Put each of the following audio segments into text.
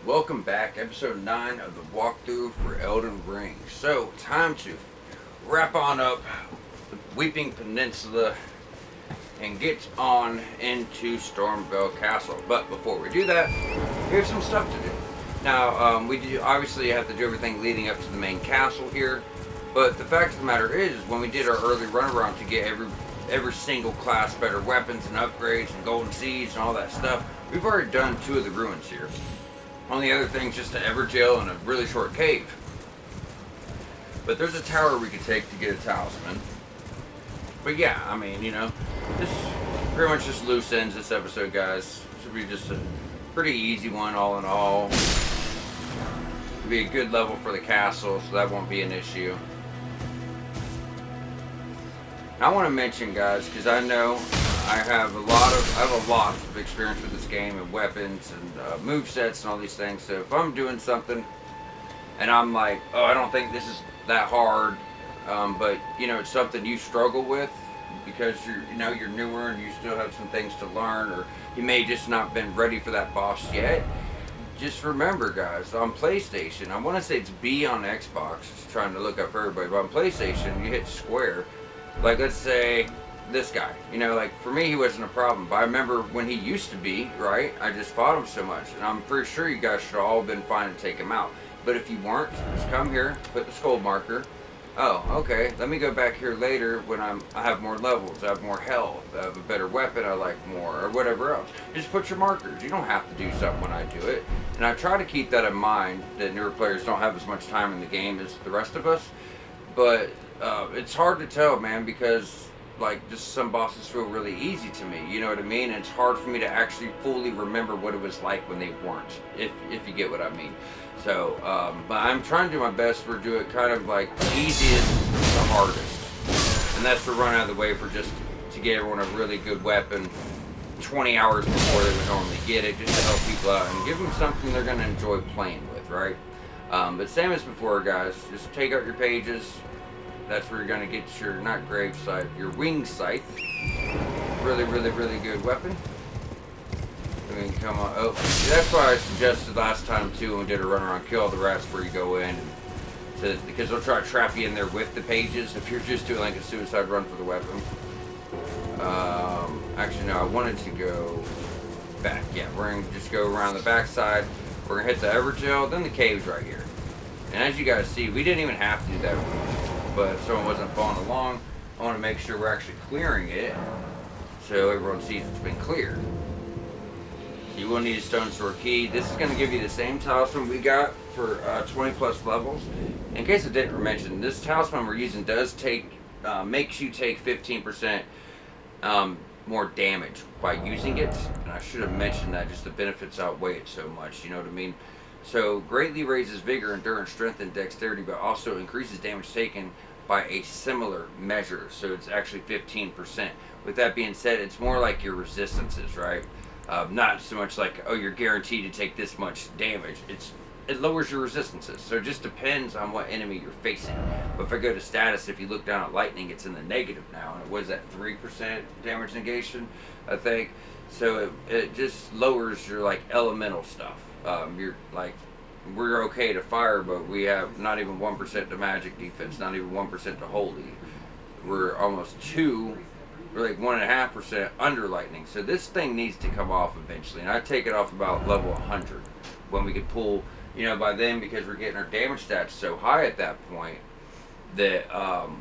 Welcome back, episode 9 of the walkthrough for Elden Ring. So, time to wrap on up the Weeping Peninsula and get on into Stormvale Castle. But before we do that, here's some stuff to do. Now, we do obviously have to do everything leading up to the main castle here, but the fact of the matter is, when we did our early run around to get every single class better weapons and upgrades and golden seeds and all that stuff, we've already done 2 of the ruins here. Only other thing's just an Everjail and a really short cave. But there's a tower we could take to get a talisman. But yeah, I mean, this pretty much just loose ends this episode, guys. Should be just a pretty easy one, all in all. It'll be a good level for the castle, so that won't be an issue. I want to mention, guys, because I know I have a lot of experience with this game and weapons and movesets and all these things. So if I'm doing something and I'm like, oh, I don't think this is that hard, but it's something you struggle with because you're newer and you still have some things to learn, or you may just not been ready for that boss yet. Just remember, guys, on PlayStation, I want to say it's B on Xbox. Just trying to look up for everybody, but on PlayStation, you hit square. Like, let's say this guy, like for me, he wasn't a problem. But I remember when he used to be, right? I just fought him so much, and I'm pretty sure you guys should all been fine to take him out. But if you weren't, just come here, put the skull marker. Oh, okay. Let me go back here later when I have more levels, I have more health, I have a better weapon I like more, or whatever else. Just put your markers. You don't have to do something when I do it. And I try to keep that in mind, that newer players don't have as much time in the game as the rest of us. But it's hard to tell, man, because like just some bosses feel really easy to me. You know what I mean? And it's hard for me to actually fully remember what it was like when they weren't. If you get what I mean. So, but I'm trying to do my best for do it kind of like easiest to hardest, and that's to run out of the way for just to get everyone a really good weapon 20 hours before they would normally get it, just to help people out and give them something they're going to enjoy playing with, right? But same as before, guys, just take out your pages. That's where you're going to get your, not grave scythe, your wing scythe. Really, really, really good weapon. I mean, come on. Oh, that's why I suggested last time, too, when we did a run around, kill all the rats before you go in. Because they'll try to trap you in there with the pages if you're just doing like a suicide run for the weapon. Actually, no, I wanted to go back. Yeah, we're going to just go around the backside. We're going to hit the Everjail, then the cave's right here. And as you guys see, we didn't even have to do that room. But if someone wasn't following along, I want to make sure we're actually clearing it so everyone sees it's been cleared. You will need a stone sword key. This is going to give you the same talisman we got for 20 plus levels. In case I didn't mention, this talisman we're using does makes you take 15% more damage by using it. And I should have mentioned that, just the benefits outweigh it so much, you know what I mean? So, greatly raises vigor, endurance, strength, and dexterity, but also increases damage taken by a similar measure. So it's actually 15%. With that being said, it's more like your resistances, right? Not so much like, oh, you're guaranteed to take this much damage. It lowers your resistances. So it just depends on what enemy you're facing. But if I go to status, if you look down at lightning, it's in the negative now. And it was at 3% damage negation, I think. So it just lowers your like elemental stuff. You're like, we're okay to fire, but we have not even 1% to magic defense, not even 1% to holy. We're almost 2. We're like 1.5% under lightning. So this thing needs to come off eventually. And I take it off about level 100 when we could pull, by then, because we're getting our damage stats so high at that point that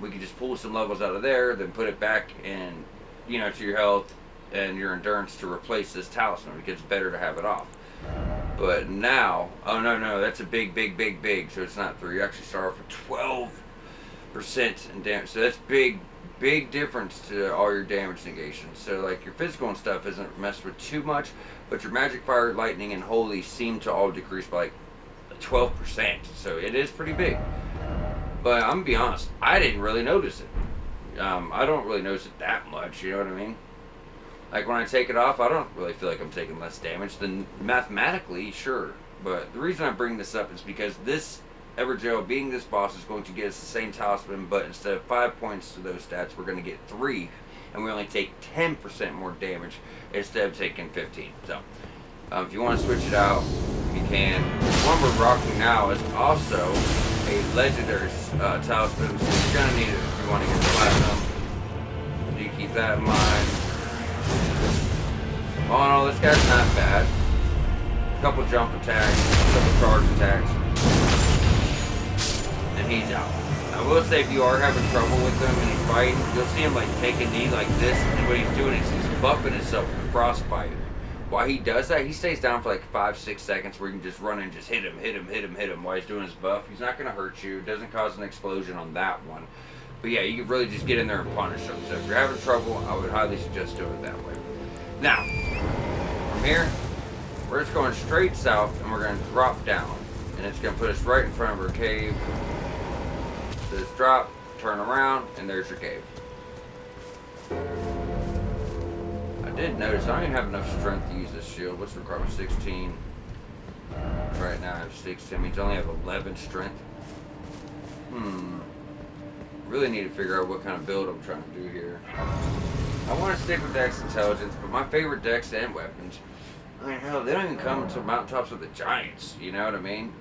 we could just pull some levels out of there, then put it back in, to your health and your endurance to replace this talisman, because it's better to have it off. But now, oh no, that's a big, so it's not 3. You actually start off with 12% in damage. So that's big difference to all your damage negations. So like your physical and stuff isn't messed with too much, but your magic, fire, lightning, and holy seem to all decrease by like 12%. So it is pretty big. But I'm gonna be honest, I didn't really notice it. I don't really notice it that much, you know what I mean? Like when I take it off, I don't really feel like I'm taking less damage than mathematically, sure. But the reason I bring this up is because this Everjail, being this boss, is going to get us the same talisman, but instead of 5 points to those stats, we're going to get 3, and we only take 10% more damage instead of taking 15. So, if you want to switch it out, you And the one we're rocking now is also a legendary talisman, so you're gonna need it if you want to get platinum. So you keep that in mind. All in all, this guy's not bad. A couple jump attacks, a couple charge attacks, and he's out. I will say, if you are having trouble with him and he's fighting, you'll see him like take a knee like this, and what he's doing is he's buffing himself with frostbite. While he does that, he stays down for like 5-6 seconds where you can just run and just hit him while he's doing his buff. He's not going to hurt you. It doesn't cause an explosion on that one. But yeah, you can really just get in there and punish him. So if you're having trouble, I would highly suggest doing it that way. Now, from here, we're just going straight south and we're going to drop down. And it's going to put us right in front of our cave. So just drop, turn around, and there's your cave. I did notice I don't even have enough strength to use this shield. What's the requirement? 16. Right now I have 16. Means I only have 11 strength. Really need to figure out what kind of build I'm trying to do here. I want to stick with Dex Intelligence, but my favorite Dex and weapons, I mean, hell, they don't even come to mountaintops with the giants. You know what I mean?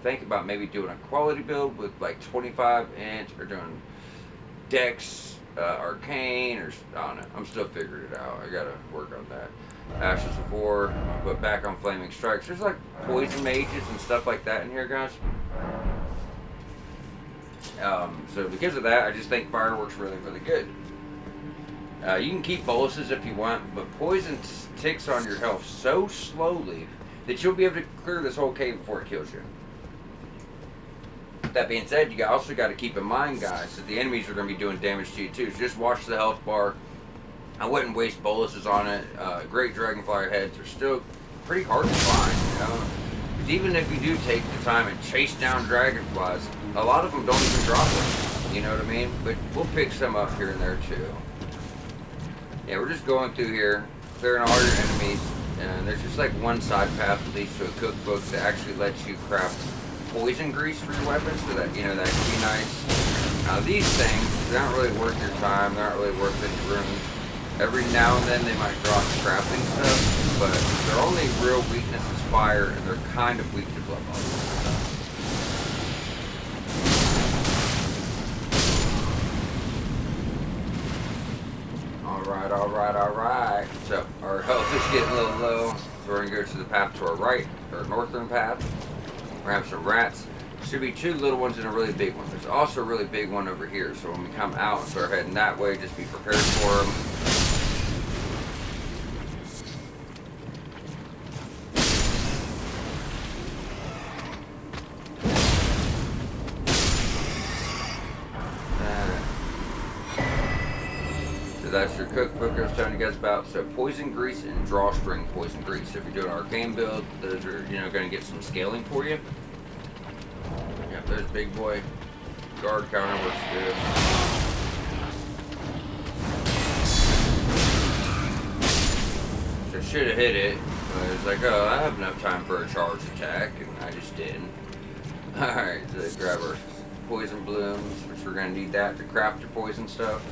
Think about maybe doing a quality build with like 25 inch, or doing Dex. Arcane, or I don't know. I'm still figuring it out. I gotta work on that. Ashes of War. I'm gonna put back on Flaming Strikes. There's like poison mages and stuff like that in here, guys. So because of that, I just think fire works really, really good. You can keep boluses if you want, but poison ticks on your health so slowly that you'll be able to clear this whole cave before it kills you. That being said, you also got to keep in mind, guys, that the enemies are going to be doing damage to you too. So just watch the health bar. I wouldn't waste boluses on it. Great dragonfly heads are still pretty hard to find, you know. Because even if you do take the time and chase down dragonflies, a lot of them don't even drop them. You know what I mean? But we'll pick some up here and there too. Yeah, we're just going through here, clearing all your enemies, and there's just like one side path that leads to a cookbook that actually lets you craft poison grease for your weapons, so that, you know, that can be nice. Now these things, they're not really worth your time, they're not really worth any runes. Every now and then they might drop crafting stuff, but their only real weakness is fire, and they're kind of weak to blood bubbles. Alright. So our health is getting a little low, so we're going to go to the path to our right, or northern path. We're going to have some rats. There should be two little ones and a really big one. There's also a really big one over here, so when we come out and start heading that way, just be prepared for them. So that's your cookbook I was telling you guys about. So poison grease and drawstring poison grease. So if you're doing an arcane build, those are, you know, going to get some scaling for you. Yep, there's big boy. Guard counter works good. So should have hit it. But it's like, oh, I have enough time for a charge attack, and I just didn't. Alright, so grab our poison blooms, which we're going to need that to craft your poison stuff.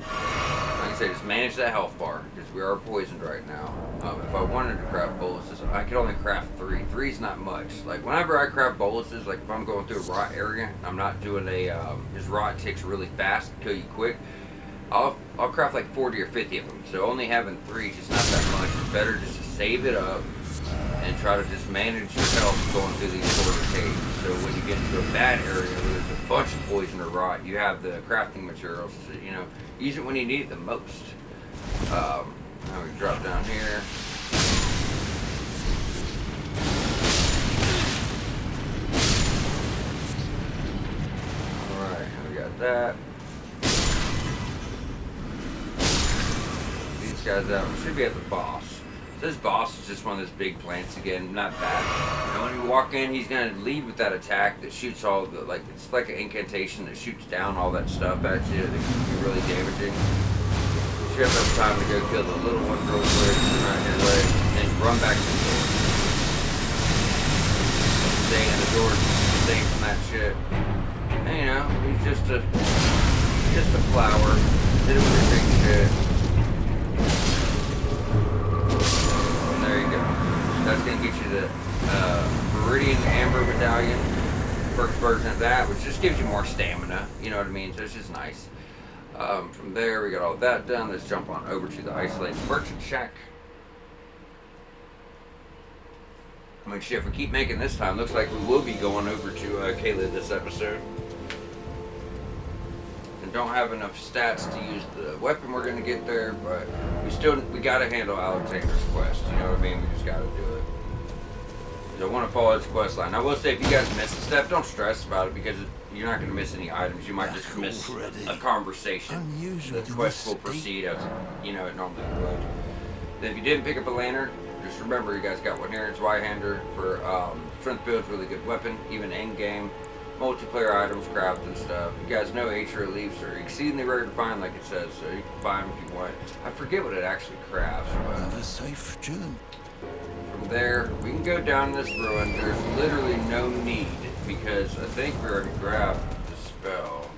Like I say, just manage that health bar, because we are poisoned right now. If I wanted to craft boluses, I could only craft 3. 3's not much. Like, whenever I craft boluses, like if I'm going through a rot area, I'm not doing a, this rot ticks really fast, kill you quick, I'll craft like 40 or 50 of them. So only having 3 is just not that much. It's better just to save it up and try to just manage your health going through these shorter caves. So when you get into a bad area where there's a bunch of poison or rot, you have the crafting materials to, you know, use it when you need it the most. Now we drop down here. Alright, we got that. These guys out. We should be at the boss. This boss is just one of those big plants again, not bad. You know, when you walk in, he's gonna lead with that attack that shoots all the, like, it's like an incantation that shoots down all that stuff at you that can be really damaging. You have enough time to go kill the little one real quick, right your way, and run back to the door. Stay in the door, stay from that shit. And, you know, he's just a flower. Hit him with your big shit. There you go. That's going to get you the Meridian Amber Medallion, first version of that, which just gives you more stamina, you know what I mean? So it's just nice. From there, we got all that done. Let's jump on over to the isolated merchant shack. I mean, shit, if we keep making this time, looks like we will be going over to Kayla this episode. And don't have enough stats to use the weapon we're going to get there, but we got to handle Alexander's quest, you know what I mean? We just got to do it. So I want to follow his quest line. I will say, if you guys miss a step, don't stress about it, because you're not going to miss any items. You might just miss a conversation. The quest will proceed as, you know, it normally would. Then if you didn't pick up a lantern, just remember you guys got one here. It's Y-hander for strength builds, really good weapon, even in-game. Multiplayer items, crafts and stuff. You guys know Aether leaves are exceedingly rare to find, like it says, so you can buy them if you want. I forget what it actually crafts, but have a safe journey. From there, we can go down this ruin. There's literally no need, because I think we already grabbed the spell.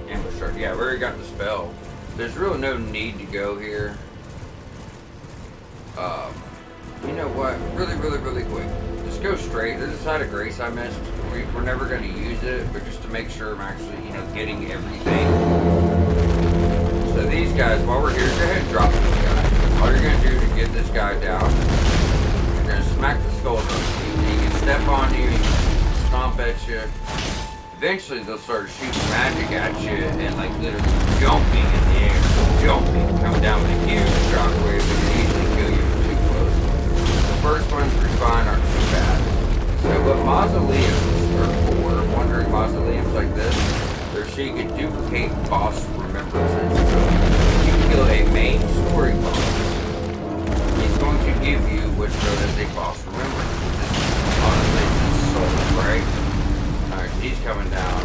Ambush shard. Yeah, we already got the spell. There's really no need to go here. You know what? Really quick. Just go straight. There's a side of grace I missed. We're never going to use it, but just to make sure I'm actually, you know, getting everything. So these guys, while we're here, go ahead and drop this guy. All you're going to do to get this guy down, you're going to smack the skulls on you. He can step on you, he can stomp at you. Eventually they'll start shooting magic at you and like literally jumping in the air. Jumping, coming down with a huge shockwave that can easily kill you from too close. The first ones we find aren't too bad. So what mausoleums are for, wandering mausoleums like this, they're so you can duplicate boss remembrances. So if you kill a main story boss, he's going to give you what's known as a boss remembrance. Honestly, it's soul, right? Alright, he's coming down.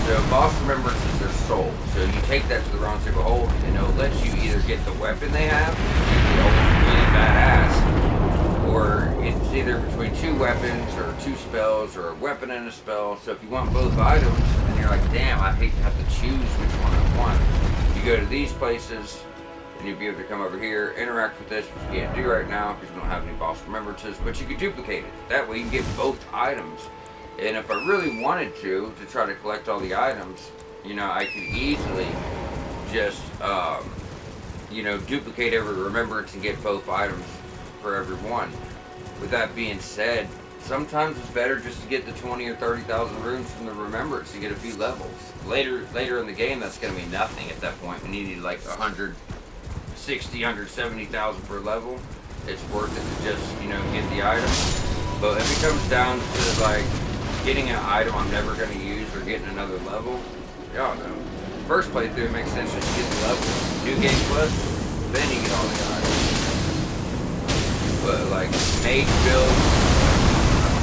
So boss remembrance is their soul. So you take that to the round table hole, and it'll let you either get the weapon they have, which is really badass, or it's either between two weapons or two spells, or a weapon and a spell. So if you want both items, and you're like, damn, I hate to have to choose which one I want, you go to these places, and you'll be able to come over here, interact with this, which you can't do right now because you don't have any boss remembrances, but you can duplicate it. That way you can get both items. And if I really wanted to try to collect all the items, you know, I could easily just, you know, duplicate every remembrance and get both items for every one. With that being said, sometimes it's better just to get the 20 or 30,000 runes from the remembrance to get a few levels. Later in the game, that's going to be nothing at that point. When you need like 160, 170,000 per level, it's worth it to just, you know, get the item. But if it comes down to like getting an item I'm never going to use or getting another level, y'all know. First playthrough, it makes sense just to get the level. New game plus, then you get all the items. But like mage build,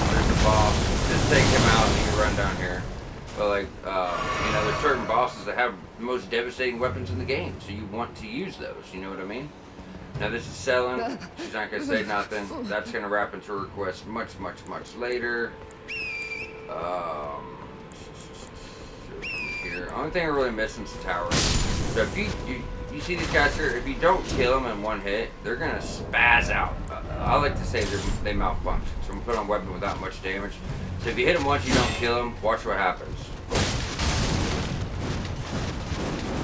there's the boss. Just take him out and you can run down here. But like, you know, there's certain bosses that have the most devastating weapons in the game, so you want to use those. You know what I mean? Now this is selling. She's not gonna say nothing. That's gonna wrap into her request much later. Here. Only thing we're really missing is the tower. So if you see these guys here, if you don't kill them in one hit, they're gonna spaz out. I like to say they malfunction. So I'm gonna put on a weapon without much damage. So if you hit them once, you don't kill them. Watch what happens.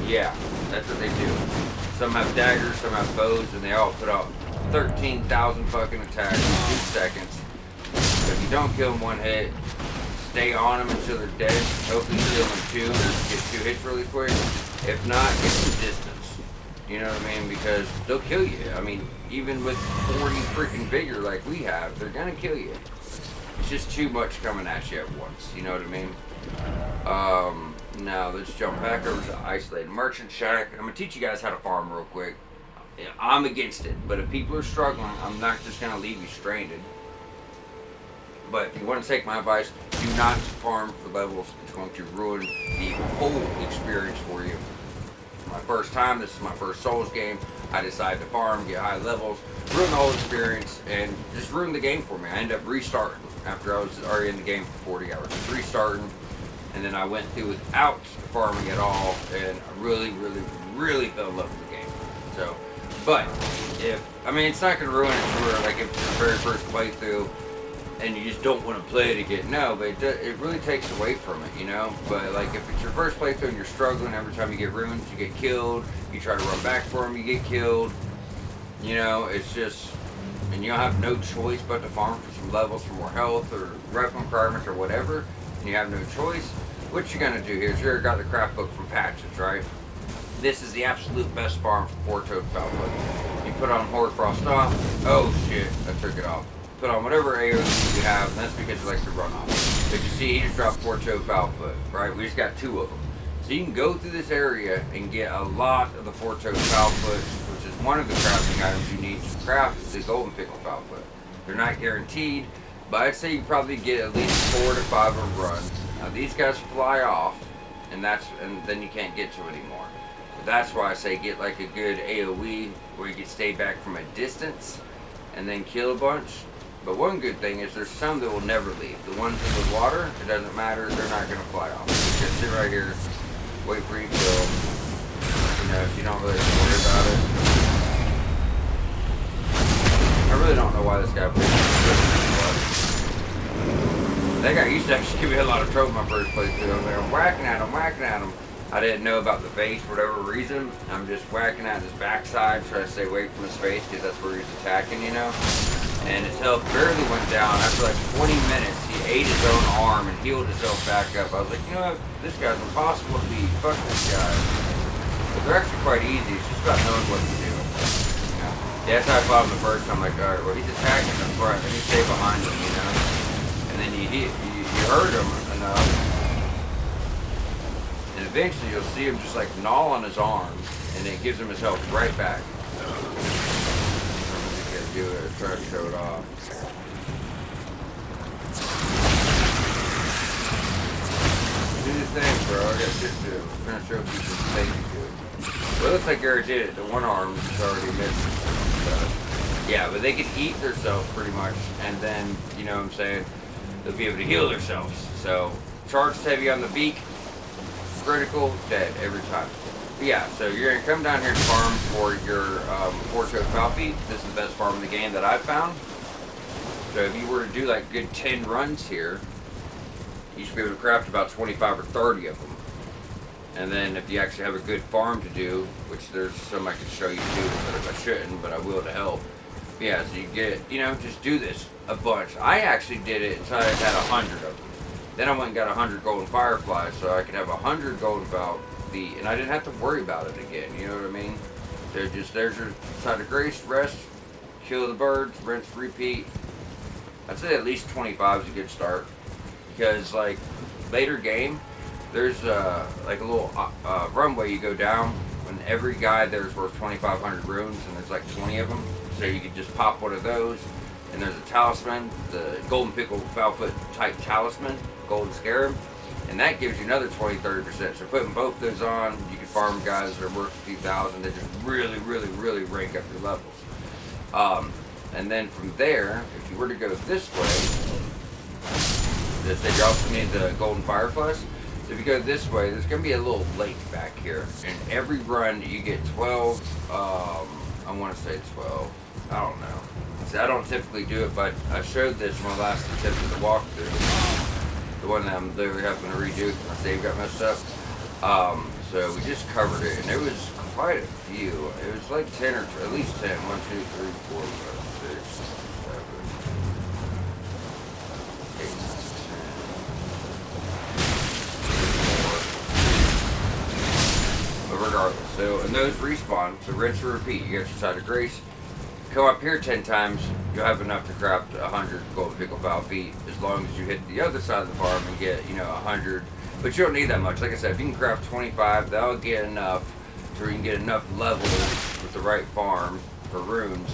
Yeah, that's what they do. Some have daggers, some have bows, and they all put out 13,000 fucking attacks in 2 seconds. So if you don't kill them one hit, stay on them until they're dead. Hopefully kill them in 2 or get 2 hits really quick. If not, get some distance. You know what I mean? Because they'll kill you. I mean, even with 40 freaking vigor like we have, they're gonna kill you. It's just too much coming at you at once. You know what I mean? Now let's jump back over to Isolated Merchant Shack. I'm gonna teach you guys how to farm real quick. I'm against it, but if people are struggling, I'm not just gonna leave you stranded. But if you want to take my advice, do not farm for levels. It's going to ruin the whole experience for you. My first time, this is my first Souls game. I decided to farm, get high levels, ruin the whole experience, and just ruin the game for me. I ended up restarting after I was already in the game for 40 hours. Just restarting, and then I went through without farming at all, and I really fell in love with the game. So, but I mean, it's not going to ruin it for, like, if it's your very first playthrough and you just don't want to play it again. No, but it really takes away from it, you know? But, like, if it's your first playthrough and you're struggling, every time you get runes, you get killed, you try to run back for them, you get killed, you know, it's just, and you don't have no choice but to farm for some levels for more health or rep requirements or whatever, and you have no choice, what you're going to do here is you've got the craft book from Patches, right? This is the absolute best farm for 4-toed Foulfoot. You put on Horde Frost off. Oh shit, I took it off. Put on whatever AOE you have, and that's because it likes to run off. But you see, he just dropped 4-toed Foulfoot, right? We just got 2 of them. So you can go through this area and get a lot of the 4-toed Foulfoot, which is one of the crafting items you need to craft the Golden Pickle Foulfoot. They're not guaranteed, but I'd say you probably get at least 4 to 5 of them run. Now these guys fly off, and then you can't get to anymore. That's why I say get like a good AoE where you can stay back from a distance and then kill a bunch. But one good thing is there's some that will never leave. The ones in the water, it doesn't matter, they're not going to fly off. You just sit right here, wait for you to kill. You know, if you don't really worry about it. I really don't know why this guy plays this. That guy used to actually give me a lot of trouble my first playthrough. I'm whacking at him. I didn't know about the base for whatever reason. I'm just whacking at his backside, trying to stay away from his face because that's where he's attacking, you know. And his health barely went down. After like 20 minutes, he ate his own arm and healed himself back up. I was like, you know what? This guy's impossible to beat. Fuck this guy. But they're actually quite easy. It's just about knowing what to do. You know? Yeah, that's how I fought him the first time. I'm like, all right, well, he's attacking the front. Let me stay behind him, you know. And then you hurt him enough. And eventually you'll see him just like gnaw on his arm, and it gives him his health right back. Do it, try to show it off. Do the thing, bro. I got shit to do. I'm trying to show people the thing you do. Well, it looks like Garrett did it. The one arm is already missing. So, yeah, but they can eat themselves pretty much, and then, you know what I'm saying, they'll be able to heal themselves. So, charged heavy on the beak. Critical, dead every time. But yeah, so you're going to come down here and farm for your 4-toed Foulfeet. This is the best farm in the game that I've found. So if you were to do like good 10 runs here, you should be able to craft about 25 or 30 of them. And then if you actually have a good farm to do, which there's some I can show you too, but I shouldn't, but I will to help. But yeah, so you get, you know, just do this a bunch. I actually did it until I had 100 of them. Then I went and got 100 golden fireflies, so I could have 100 golden Foulfeet, and I didn't have to worry about it again, you know what I mean? So just, there's your side of grace, rest, kill the birds, rinse, repeat. I'd say at least 25 is a good start, because like, later game, there's like a little runway you go down, and every guy there's worth 2,500 runes, and there's like 20 of them, so you could just pop one of those. And there's a talisman, the Golden Pickle Foulfoot type talisman, Golden Scarab, and that gives you another 20-30%. So putting both those on, you can farm guys that are worth a few thousand that just really, really, really rank up your levels. And then from there, if you were to go this way, you also need the Golden Fireflies. So if you go this way, there's going to be a little lake back here. And every run, you get 12, I want to say 12, I don't know. I don't typically do it, but I showed this in my last attempt at the walkthrough. The one that I'm literally having to redo because my save got messed up. So we just covered it, and it was quite a few. It was like 10 or at least 10. 1, 2, 3, 4, 5, 6, 7, 8, 9, 10. But regardless, so, and those respawn, so rinse and repeat. You got your side of grace. Come up here 10 times, you'll have enough to craft 100 Golden Pickle Foulfeet, as long as you hit the other side of the farm and get, you know, 100. But you don't need that much. Like I said, if you can craft 25, that'll get enough to where you can get enough levels with the right farm for runes,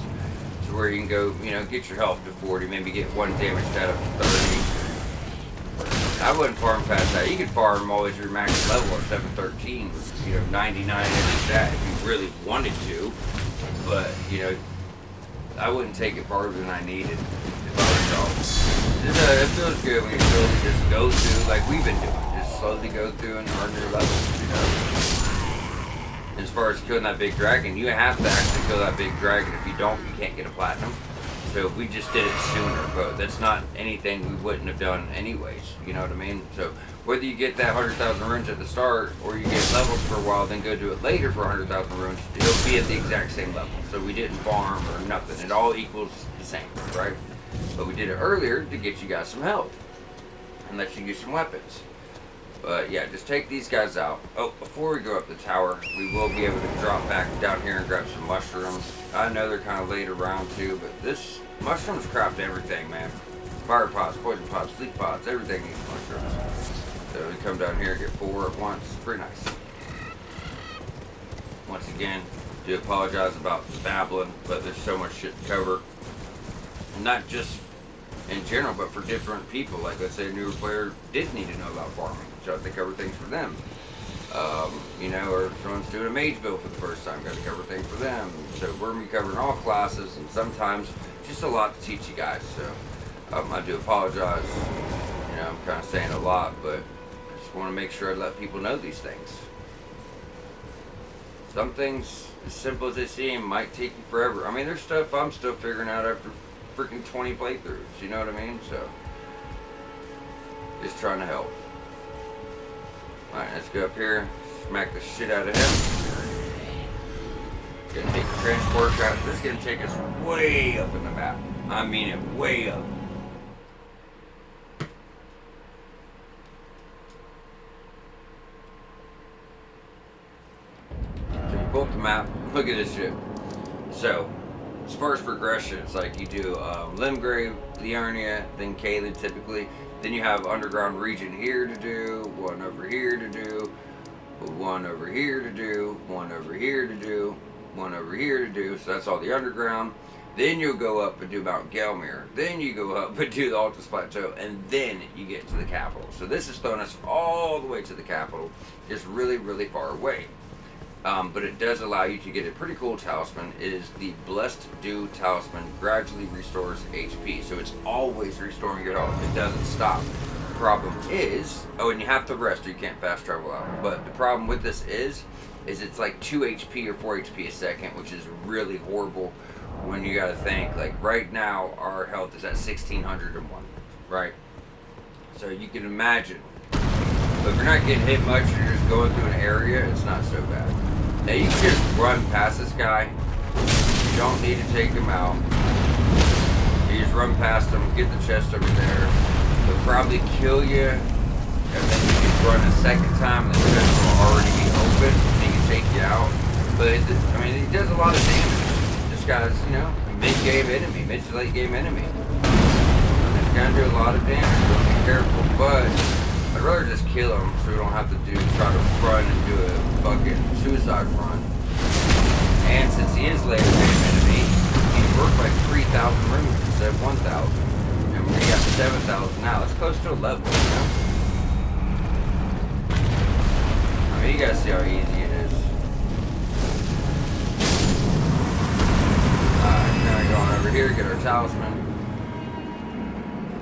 to where you can go, you know, get your health to 40, maybe get 1 damage stat up to 30. I wouldn't farm past that. You could farm always your max level at 713 with, you know, 99 every stat if you really wanted to. But, you know, I wouldn't take it farther than I needed if I was y'all. It feels good when you slowly just go through, like we've been doing, just slowly go through and earn your levels, you know. As far as killing that big dragon, you have to actually kill that big dragon. If you don't, you can't get a platinum. So we just did it sooner, but that's not anything we wouldn't have done anyways. You know what I mean? So whether you get that 100,000 runes at the start, or you get levels for a while, then go do it later for 100,000 runes, it'll be at the exact same level. So we didn't farm or nothing. It all equals the same, right? But we did it earlier to get you guys some health and let you use some weapons. But yeah, just take these guys out. Oh, before we go up the tower, we will be able to drop back down here and grab some mushrooms. I know they're kind of late around too, but this mushrooms craft everything, man. Fire pods, poison pods, sleep pods, everything needs mushrooms. So we come down here and get 4 at once. Pretty nice. Once again, do apologize about the babbling, but there's so much shit to cover. Not just in general, but for different people. Like, let's say a newer player did need to know about farming, so I have to cover things for them. You know, or if someone's doing a mage build for the first time, got to cover things for them. So we're going to be covering all classes, and sometimes just a lot to teach you guys. So I do apologize. You know, I'm kind of saying a lot, but I just want to make sure I let people know these things. Some things, as simple as they seem, might take you forever. I mean, there's stuff I'm still figuring out after freaking 20 playthroughs, you know what I mean? So, just trying to help. Alright, let's go up here, smack the shit out of him. Gonna take the transport guys. This is gonna take us way up in the map. I mean it, way up. So you pull up the map, look at this shit. So, as far as progression, it's like you do Limgrave, Liurnia, then Caelid typically. Then you have underground region here to do, one over here to do, one over here to do, one over here to do, one over here to do. So that's all the underground. Then you'll go up and do Mount Gelmir. Then you go up and do the Altus Plateau, and then you get to the capital. So this is throwing us all the way to the capital. It's really, really far away. But it does allow you to get a pretty cool talisman. It is the Blessed Dew Talisman. Gradually restores HP. So it's always restoring your health. It doesn't stop. The problem is, oh, and you have to rest or you can't fast travel out. But the problem with this is it's like 2 HP or 4 HP a second, which is really horrible when you gotta think, like right now our health is at 1601, right? So you can imagine. But if you're not getting hit much, you're just going through an area, it's not so bad. Now you can just run past this guy. You don't need to take him out. You just run past him, get the chest over there. He'll probably kill you, and then you can run a second time, and the chest will already be open, and he can take you out. But I mean, he does a lot of damage. This guy's, you know, a mid-game enemy, mid to late game enemy. He's gonna do a lot of damage, so be careful. But I'd rather just kill him so we don't have to try to run and do a fucking suicide run. And since he is later game enemy, he's worth like 3,000 runes instead of 1,000. And we got 7,000 now. That's close to a level, you know? I mean, you guys see how easy it is. Alright, now we're going over here to get our talisman.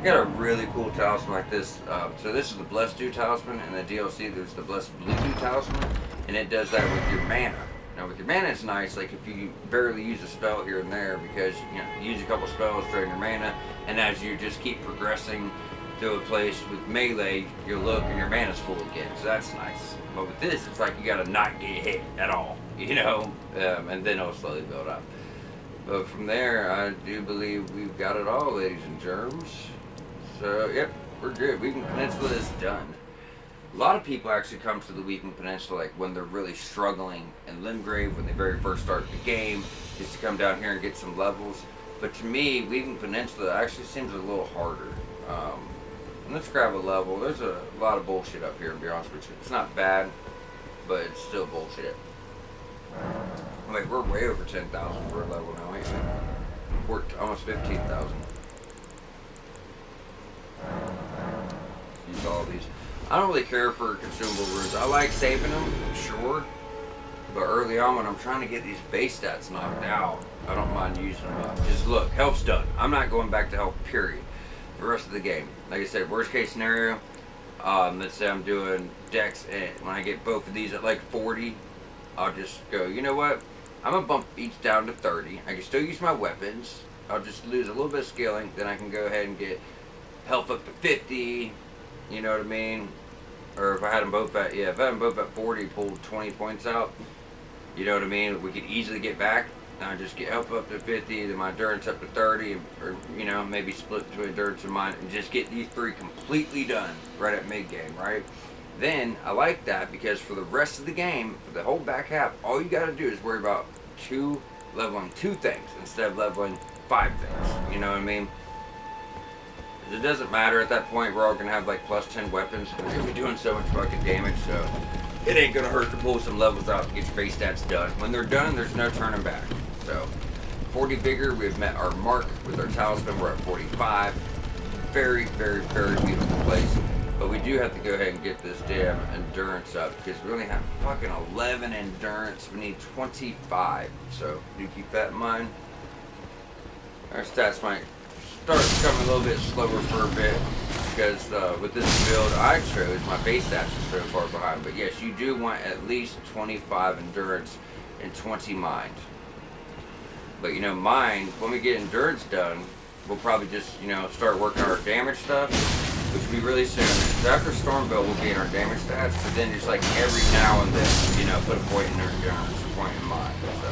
Got a really cool talisman like this. So this is the Blessed Dew Talisman, and the DLC there's the Blessed Blue Dew Talisman, and it does that with your mana. Now with your mana it's nice, like if you barely use a spell here and there, because you know, you use a couple spells, drain your mana, and as you just keep progressing to a place with melee, you'll look and your mana's full again, so that's nice. But with this, it's like you gotta not get hit at all, you know, and then it'll slowly build up. But from there, I do believe we've got it all, ladies and germs. So, yep, we're good. Weeping Peninsula is done. A lot of people actually come to the Weeping Peninsula like when they're really struggling in Limgrave, when they very first start the game, just to come down here and get some levels. But to me, Weeping Peninsula actually seems a little harder. Let's grab a level. There's a lot of bullshit up here, to be honest with you. It's not bad, but it's still bullshit. Like, we're way over 10,000 for a level now, ain't we? We're almost 15,000. Use all these. I don't really care for consumable runes. I like saving them, sure, but early on when I'm trying to get these base stats knocked out, I don't mind using them up. Just look, health's done. I'm not going back to health, period. The rest of the game. Like I said, worst case scenario, let's say I'm doing Dex, and when I get both of these at like 40, I'll just go, you know what? I'm going to bump each down to 30. I can still use my weapons. I'll just lose a little bit of scaling. Then I can go ahead and get health up to 50. You know what I mean? Or if I had them both at, yeah, if I had them both at 40, pulled 20 points out. You know what I mean? We could easily get back. I just get health up to 50, then my endurance up to 30, or, you know, maybe split between endurance and mine, and just get these 3 completely done right at mid game, right? Then I like that because for the rest of the game, for the whole back half, all you got to do is worry about leveling 2 things instead of leveling 5 things. You know what I mean? It doesn't matter at that point. We're all gonna have like plus 10 weapons. We're gonna be doing so much fucking damage, so it ain't gonna hurt to pull some levels out to get your base stats done. When they're done, there's no turning back. So 40 vigor, we've met our mark with our talisman. We're at 45. Very, very, very beautiful place. But we do have to go ahead and get this damn endurance up because we only have fucking 11 endurance. We need 25. So do keep that in mind. Our stats might start becoming a little bit slower for a bit because with this build I chose, my base stats are so far behind. But yes, you do want at least 25 endurance and 20 mind. But you know, mind, when we get endurance done, we'll probably just, you know, start working on our damage stuff, which will be really soon. So after Stormville, we'll be in our damage stats, but then just like every now and then, you know, put a point in our endurance, a point in mind. So,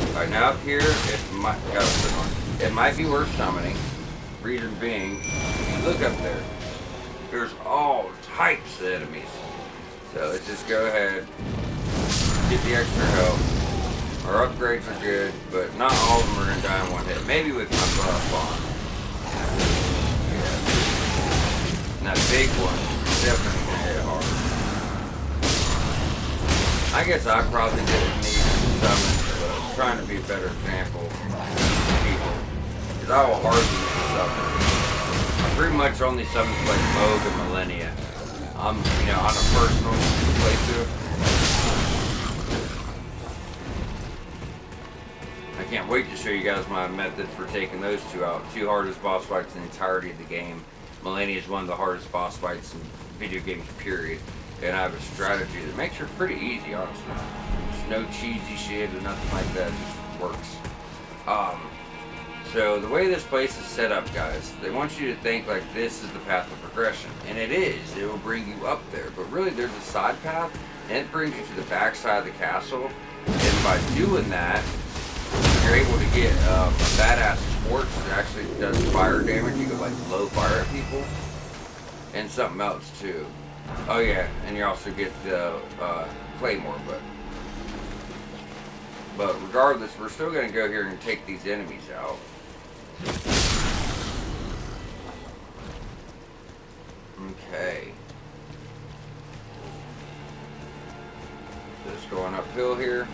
alright, now up here, it might be worth summoning. Reason being, if you look up there, there's all types of enemies. So let's just go ahead, get the extra health. Our upgrades are good, but not all of them are going to die in one hit. Maybe with my buff on. Yeah. And that big one is definitely going to hit hard. I guess I probably didn't need to summon, but I'm trying to be a better example for people. Because I will hardly use the summon. I pretty much only summon like Moog and Millennia. You know, on a personal playthrough. I can't wait to show you guys my methods for taking those 2 out. 2 hardest boss fights in the entirety of the game. Millennia is one of the hardest boss fights in video games, period. And I have a strategy that makes it pretty easy, honestly. There's no cheesy shit or nothing like that. It just works. So the way this place is set up, guys, they want you to think like this is the path of progression. And it is. It will bring you up there. But really, there's a side path, and it brings you to the back side of the castle. And by doing that, you're able to get a badass torch that actually does fire damage. You can like blow fire at people. And something else too. Oh yeah, and you also get the claymore, but regardless, we're still gonna go here and take these enemies out. Okay. Just going uphill here.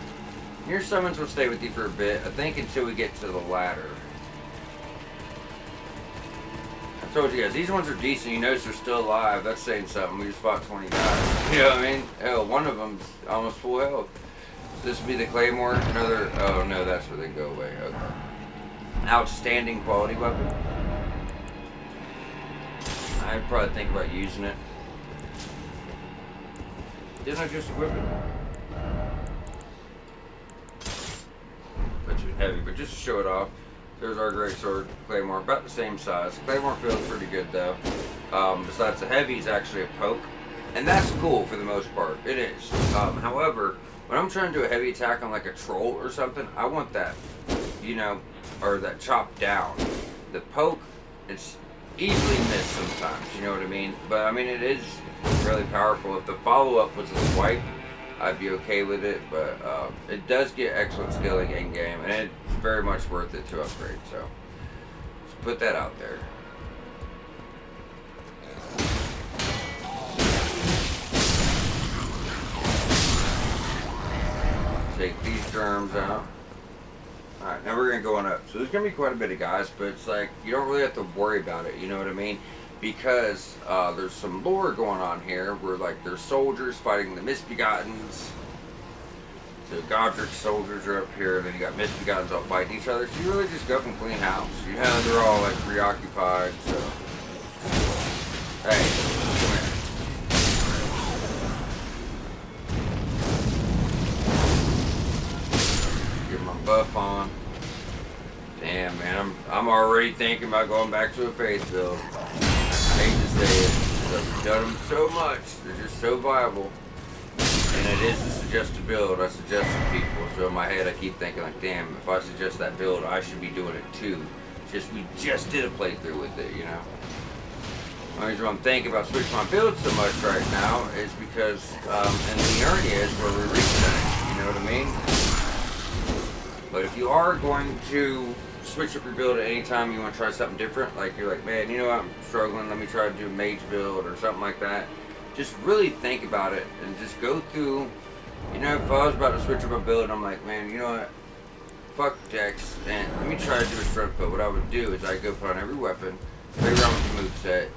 Your summons will stay with you for a bit, I think, until we get to the ladder. I told you guys, these ones are decent. You notice they're still alive. That's saying something. We just fought 20 guys. You know what I mean? Hell, one of them's almost full health. This would be the claymore. Another, oh no, that's where they go away. Okay. Outstanding quality weapon. I'd probably think about using it. Didn't I just equip it? But too heavy, but just to show it off. There's our great sword, claymore, about the same size. Claymore feels pretty good though. Besides the heavy is actually a poke, and that's cool for the most part. It is. However, when I'm trying to do a heavy attack on like a troll or something, I want that, you know, or that chop down. The poke, it's easily missed sometimes. You know what I mean? But I mean, it is really powerful. If the follow-up was a swipe, I'd be okay with it, but it does get excellent skilling in game, and it's very much worth it to upgrade. So, just put that out there. Take these germs out. Alright, now we're gonna go on up. So there's gonna be quite a bit of guys, but it's like you don't really have to worry about it. You know what I mean? Because there's some lore going on here where like there's soldiers fighting the misbegottens. So Godric's soldiers are up here, and then you got misbegottens all fighting each other. So you really just go up and clean house. You know, they're all like preoccupied. So hey, come here. buff on. Damn, man, I'm already thinking about going back to a face build. I hate to say it, because I've done them so much. They're just so viable. And it is a suggested build I suggest to people. So in my head, I keep thinking like, damn, if I suggest that build, I should be doing it too. We just did a playthrough with it, you know. The reason I'm thinking about switching my build so much right now is because in the Eternia is where we reset, you know what I mean? But if you are going to switch up your build at any time you want to try something different, like you're like, man, you know what, I'm struggling, let me try to do a mage build or something like that, just really think about it and just go through, you know, if I was about to switch up my build, I'm like, man, you know what, fuck Dex, and let me try to do a strength build. What I would do is I'd go put on every weapon, play around with the moveset,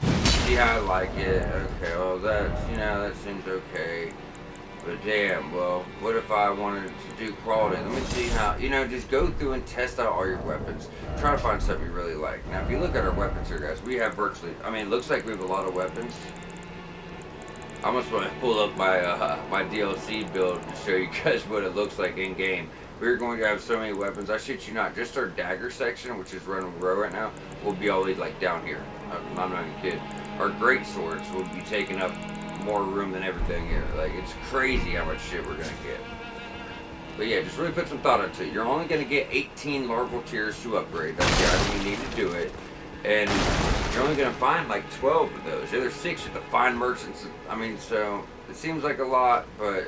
see how I like it. Okay, well that's, you know, that seems okay. But damn, well, what if I wanted to do quality? Let me see how, you know, just go through and test out all your weapons. Try to find something you really like. Now, if you look at our weapons here, guys, we have virtually, I mean, it looks like we have a lot of weapons. I almost want to pull up my my DLC build to show you guys what it looks like in game. We're going to have so many weapons. I shit you not. Just our dagger section, which is running row right now, will be all the way like down here. I'm not even kidding. Our great swords will be taking up more room than everything here. Like, it's crazy how much shit we're gonna get. But yeah, just really put some thought into it. You're only gonna get 18 larval tiers to upgrade. That's the item you need to do it. And you're only gonna find like 12 of those. The other 6 you have to find merchants. I mean, so it seems like a lot, but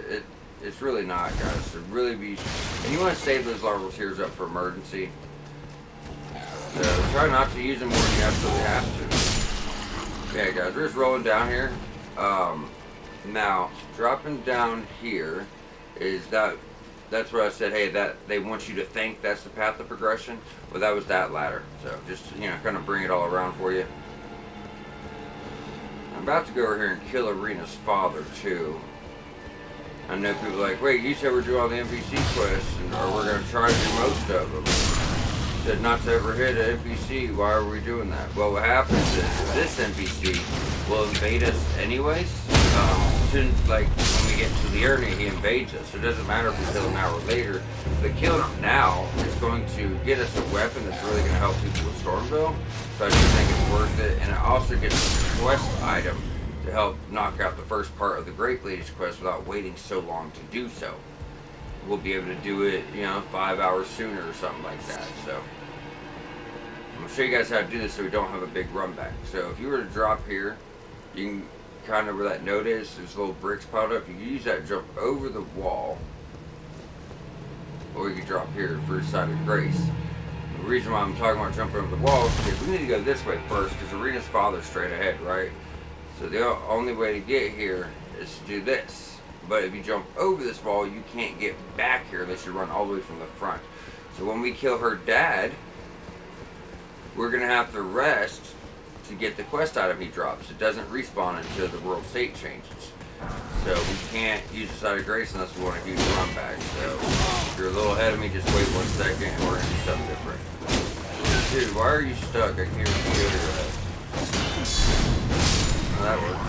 it's really not, guys. To really be, and you want to save those larval tiers up for emergency. So try not to use them more than you absolutely have to. Yeah, guys, we're just rolling down here. Now dropping down here is that's what I said, hey, that they want you to think that's the path of progression. Well, that was that ladder. So just, you know, kind of bring it all around for you. I'm about to go over here and kill Arena's father too. I know people are like, wait, you said we're doing all the NPC quests, or we're going to try to do most of them. You said not to ever hit an NPC, why are we doing that? Well, what happens is this NPC will invade us anyways. Like when we get to the area, he invades us. So it doesn't matter if we kill him now or later. But killing him now is going to get us a weapon that's really going to help people with Stormville. So I just think it's worth it. And it also gets us a quest item to help knock out the first part of the Great Lady's quest without waiting so long to do so. We'll be able to do it, you know, 5 hours sooner or something like that. So I'm going to show you guys how to do this so we don't have a big run back. So if you were to drop here, you can kind of where that note is, there's little bricks piled up. You can use that to jump over the wall, or you can drop here for Side of Grace. The reason why I'm talking about jumping over the wall is because we need to go this way first, because Arena's father's straight ahead, right? So the only way to get here is to do this. But if you jump over this wall, you can't get back here unless you run all the way from the front. So when we kill her dad, we're going to have to rest to get the quest item he drops. It doesn't respawn until the world state changes. So we can't use the Side of Grace unless we want a huge run back. So if you're a little ahead of me, just wait 1 second and we're going to do something different. Dude, why are you stuck? I can't even go to your head. Oh, that works.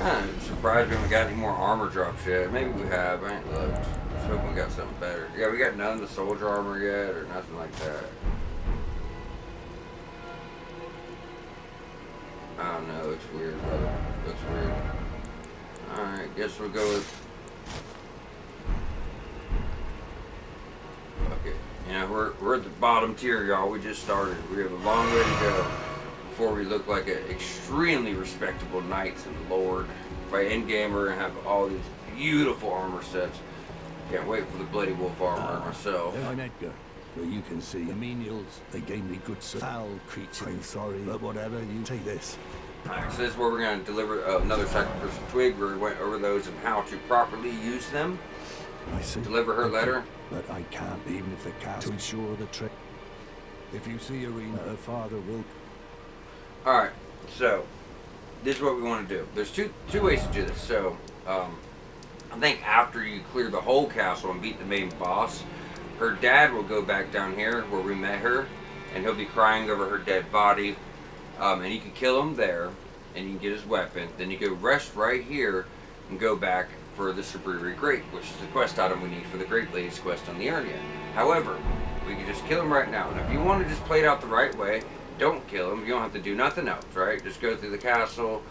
I'm surprised we haven't got any more armor drops yet. Maybe we have. I ain't looked. I was hoping we got something better. Yeah, we got none of the soldier armor yet or nothing like that. I don't know. Looks weird, brother. Looks weird. Alright, guess we'll go with... Fuck it. You know, we're at the bottom tier, y'all. We just started. We have a long way to go before we look like an extremely respectable knights and lord. By endgame, we're going to have all these beautiful armor sets. Can't wait for the Bloody Wolf armor myself. I'm Edgar. Well, you can see the menials. They gave me good foul creature. I'm sorry, but whatever, you take this. Alright, so this is where we're going to deliver another sacrificial twig, where we went over those and how to properly use them. I see. Deliver her letter. But I can't, even if the cast to ensure the trick. If you see Arena, her father will. Alright, so this is what we want to do. There's two ways to do this. So, I think after you clear the whole castle and beat the main boss, her dad will go back down here where we met her, and he'll be crying over her dead body. And you can kill him there, and you can get his weapon. Then you go rest right here and go back for the Superior Grape, which is the quest item we need for the Great Lady's quest on the Area. However, we can just kill him right now. And if you want to just play it out the right way, don't kill him. You don't have to do nothing else, right? Just go through the castle,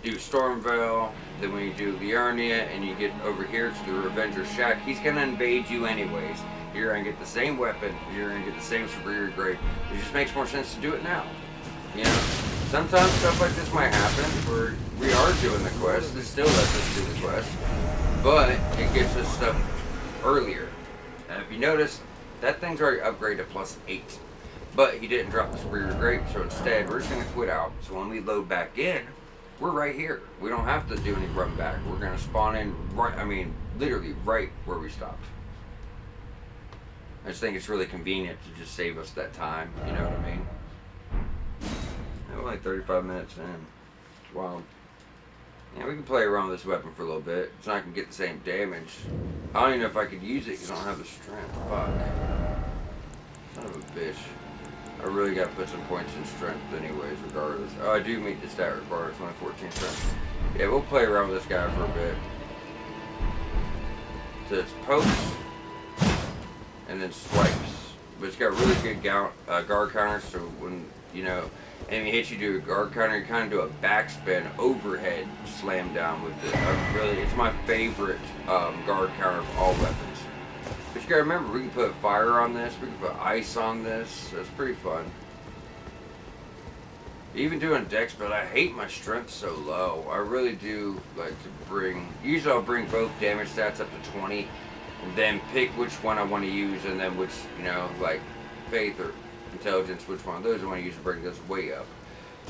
do Stormvale, then when you do Liurnia and you get over here to the Revenger's Shack, he's going to invade you anyways. You're going to get the same weapon, you're going to get the same Superior Grape. It just makes more sense to do it now. You know, sometimes stuff like this might happen where we are doing the quest, it still lets us do the quest, but it gets us stuff earlier. And if you notice, that thing's already upgraded to +8. But he didn't drop the Superior Grape, so instead we're just going to quit out. So when we load back in, we're right here. We don't have to do any run back. We're going to spawn in right, I mean, literally right where we stopped. I just think it's really convenient to just save us that time, you know what I mean? We're only 35 minutes in. Wow. Yeah, we can play around with this weapon for a little bit. It's not going to get the same damage. I don't even know if I could use it because I don't have the strength. Fuck. Son of a bitch. I really got to put some points in strength anyways, regardless. Oh, I do meet the stat requirements, only 14 strength. Yeah, we'll play around with this guy for a bit. So it's pokes, and then swipes. But it's got really good guard counters, so when, you know, enemy hits you, do a guard counter, you kind of do a backspin overhead slam down with it. It's my favorite guard counter of all weapons. But you gotta remember, we can put fire on this, we can put ice on this, so it's pretty fun. Even doing dex, but I hate my strength so low. I really do like to bring, usually I'll bring both damage stats up to 20, and then pick which one I want to use, and then which, you know, like faith or intelligence, which one of those I want to use to bring this way up.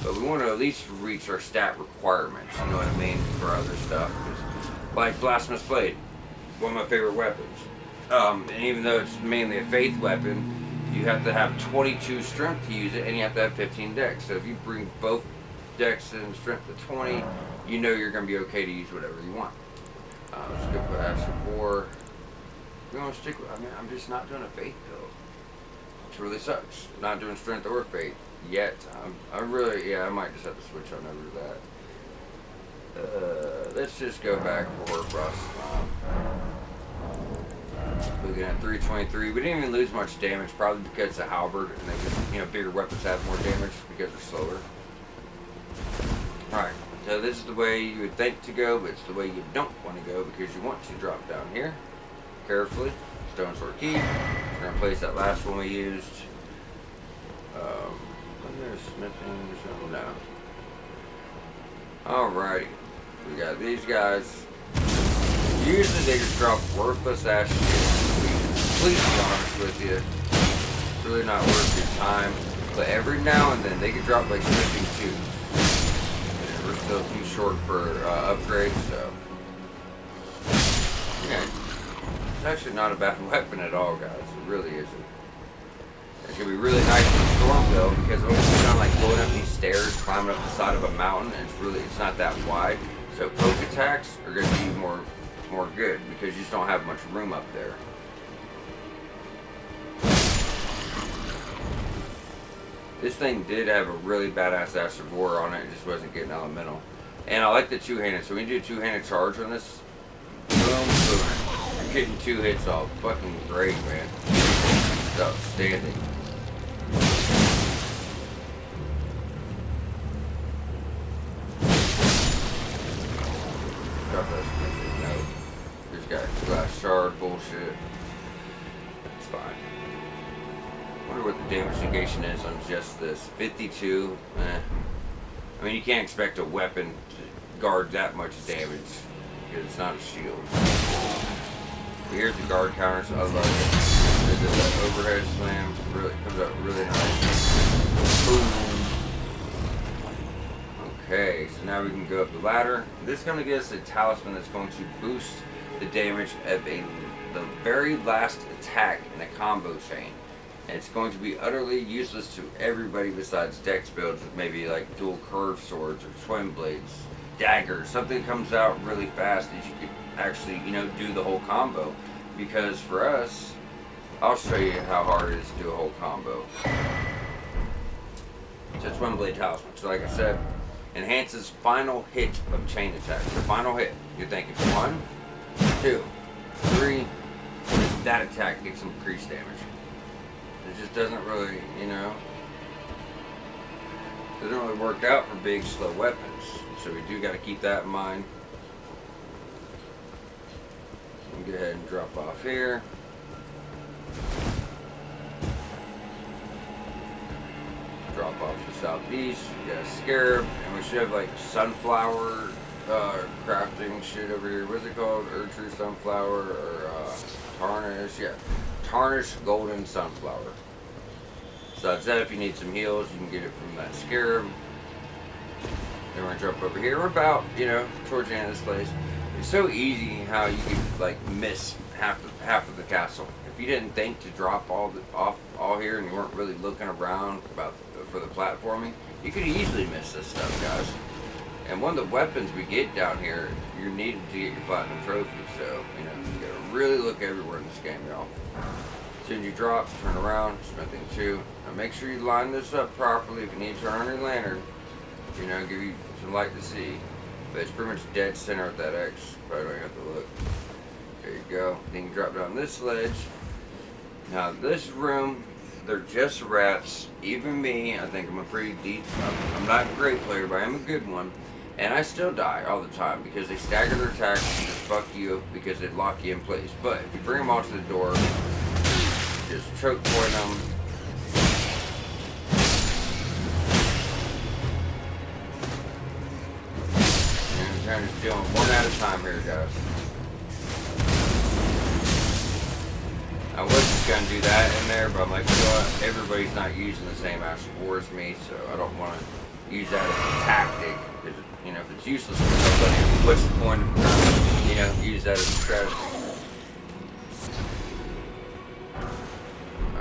But we want to at least reach our stat requirements, you know what I mean, for other stuff. Like Blasphemous Blade, one of my favorite weapons. And even though it's mainly a faith weapon, you have to have 22 strength to use it, and you have to have 15 dex. So if you bring both dex and strength to 20, you know you're going to be okay to use whatever you want. Let's go put Ash of War. We're going to stick with, I mean, I'm just not doing a faith build. Which really sucks. Not doing strength or faith yet. I might just have to switch on over to that. Let's just go back for Frost. Looking at 323. We didn't even lose much damage, probably because it's a halberd, and they just, you know, bigger weapons have more damage because they're slower. Alright, so this is the way you would think to go, but it's the way you don't want to go because you want to drop down here carefully. Stone Sword Key. We're going to place that last one we used. Smithing or something? No. Alrighty. We got these guys. Usually they just drop worthless ass shit. To be completely honest with you. It's really not worth your time. But every now and then they can drop like smithing too. And we're still too short for upgrades, so. Yeah. It's actually not a bad weapon at all, guys. It really isn't. It's going to be really nice in Stormvale because when you're kind of like going up these stairs, climbing up the side of a mountain, and it's not that wide. So poke attacks are going to be more good because you just don't have much room up there. This thing did have a really badass Ash of War on it. It just wasn't getting elemental. And I like the two-handed. So when you do a two-handed charge on this, boom, boom. You're getting 2 hits off. Fucking great, man. It's outstanding. Drop that sprinter. No. This guy glass shard bullshit. It's fine. Wonder what the damage negation is on just this. 52. I mean, you can't expect a weapon to guard that much damage because it's not a shield. But here's the guard counters. I love it. There's that overhead slam. Really comes out really nice. Boom. Okay, so now we can go up the ladder. This is going to give us a talisman that's going to boost the damage of the very last attack in a combo chain. And it's going to be utterly useless to everybody besides dex builds with maybe like dual curved swords or twin blades, daggers, something that comes out really fast that you could actually, you know, do the whole combo. Because for us, I'll show you how hard it is to do a whole combo. So it's twin blade talisman. So like I said, enhances final hit of chain attacks. The final hit, you're thinking 1, 2, 3. That attack gets some increased damage. It just doesn't really, you know, doesn't really work out for big, slow weapons. So we do got to keep that in mind. We'll go ahead and drop off here. Drop off to the southeast. We got a scarab, and we should have like sunflower crafting shit over here. What's it called? True sunflower or tarnish? Yeah, tarnished golden sunflower. So that's that. If you need some heals, you can get it from that scarab. Then we're gonna jump over here. We're about, you know, towards the end of this place. It's so easy how you could like miss half of the castle. If you didn't think to drop all here and you weren't really looking around for the platforming, you could easily miss this stuff, guys. And one of the weapons we get down here, you're needed to get your platinum trophy. So, you know, you gotta really look everywhere in this game, y'all. As soon as you drop, turn around, smithing 2. Now make sure you line this up properly. If you need to turn on your lantern, you know, give you some light to see. But it's pretty much dead center with that X. Probably don't have to look. There you go. Then you drop down this ledge. Now this room, they're just rats. Even me, I think I'm a pretty deep. I'm not a great player, but I am a good one. And I still die all the time because they stagger their attacks and just fuck you because they lock you in place. But if you bring them all to the door, just choke point them. And I'm kind of doing one at a time here, guys. I was just gonna do that in there, but I'm like, you know what? Everybody's not using the same ass war as me, so I don't want to use that as a tactic. Because, you know, if it's useless for somebody, what's the point of, you know, use that as a strategy?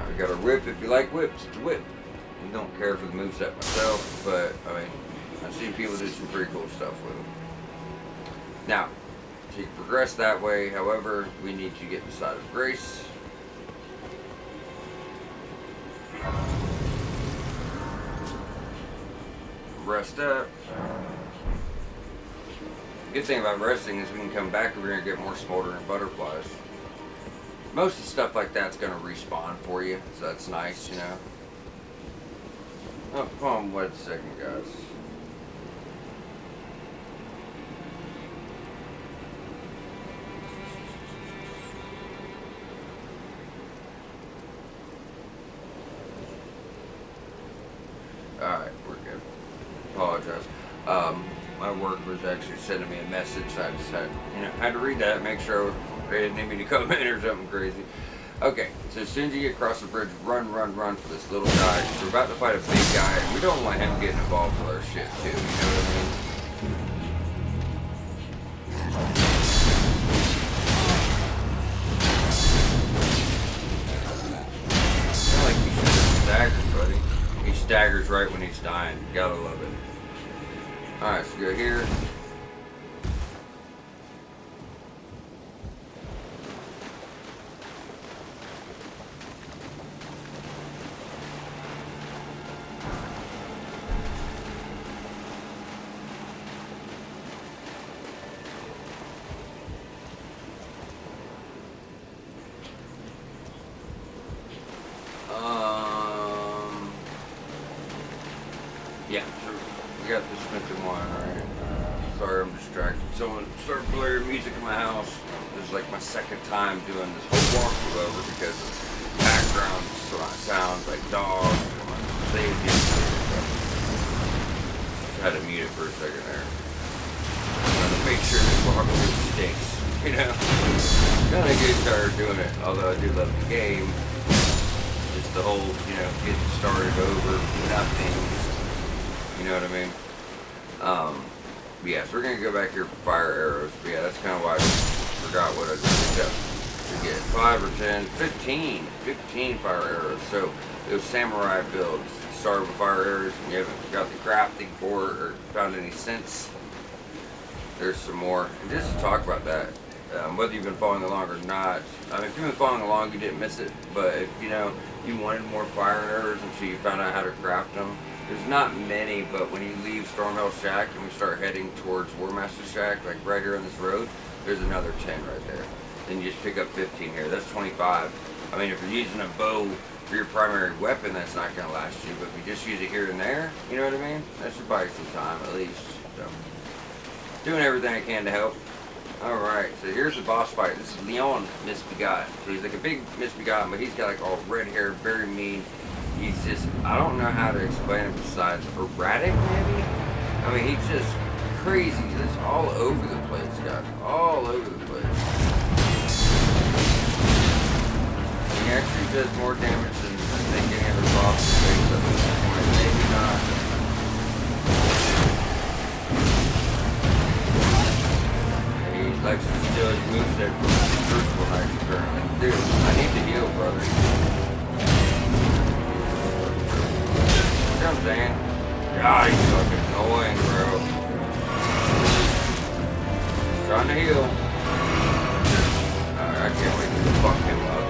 We got a whip. If you like whips, it's a whip. I don't care for the moveset myself, but I mean, I've seen people do some pretty cool stuff with them. Now, to progress that way, however, we need to get the side of grace. Rest up. The good thing about resting is we can come back over here and get more smoldering butterflies. Most of the stuff like that's going to respawn for you, so that's nice, you know. Oh, hold on 1 second, guys. Alright, we're good. Apologize. My work was actually sending me a message, so I just had to read that, make sure they didn't need me to come in or something crazy. Okay, so as soon as you get across the bridge, run for this little guy. We're about to fight a big guy, and we don't want him getting involved with our shit too, you know what I mean? I like he staggers, buddy. He staggers right when he's dying. Gotta love it. Alright, so go here. Yeah, we got this Smith & Wine, right? Sorry, I'm distracted. Someone started blaring music in my house. This is like my second time doing this whole walkthrough over because of background sounds like dogs. Safety. I had to mute it for a second there. Trying to make sure this walkthrough stinks, you know? Kind of get tired doing it, although I do love the game. Just the whole, you know, getting started over, nothing. You know what I mean? Yeah, so we're going to go back here for fire arrows. But yeah, that's kind of why I forgot what I just picked up. We get 5 or 10, 15 fire arrows. So those samurai builds start with fire arrows and you haven't got the crafting for it or found any sense. There's some more. And just to talk about that, whether you've been following along or not, I mean, if you've been following along, you didn't miss it. But if, you know, you wanted more fire arrows until you found out how to craft them, there's not many, but when you leave Stormhell Shack and we start heading towards War Master's Shack, like right here on this road, There's another 10 right there. Then you just pick up 15 here. That's 25. I mean, if you're using a bow for your primary weapon, that's not going to last you. But if you just use it here and there, you know what I mean? That should buy you some time at least. So, doing everything I can to help. Alright, so here's the boss fight. This is Leon Misbegotten. So he's like a big Misbegotten, but he's got like all red hair, very mean. He's just, I don't know how to explain him besides erratic, maybe? I mean, he's just crazy. He's just all over the place, guys. All over the place. He actually does more damage than I think any other boss face up at this point. Maybe not. He likes to steal his moveset from the Crucible Knight currently. Dude, I need to heal, brother. You know what I'm saying? God, he's fucking annoying, bro. He's trying to heal. Alright, I can't wait to fuck him up.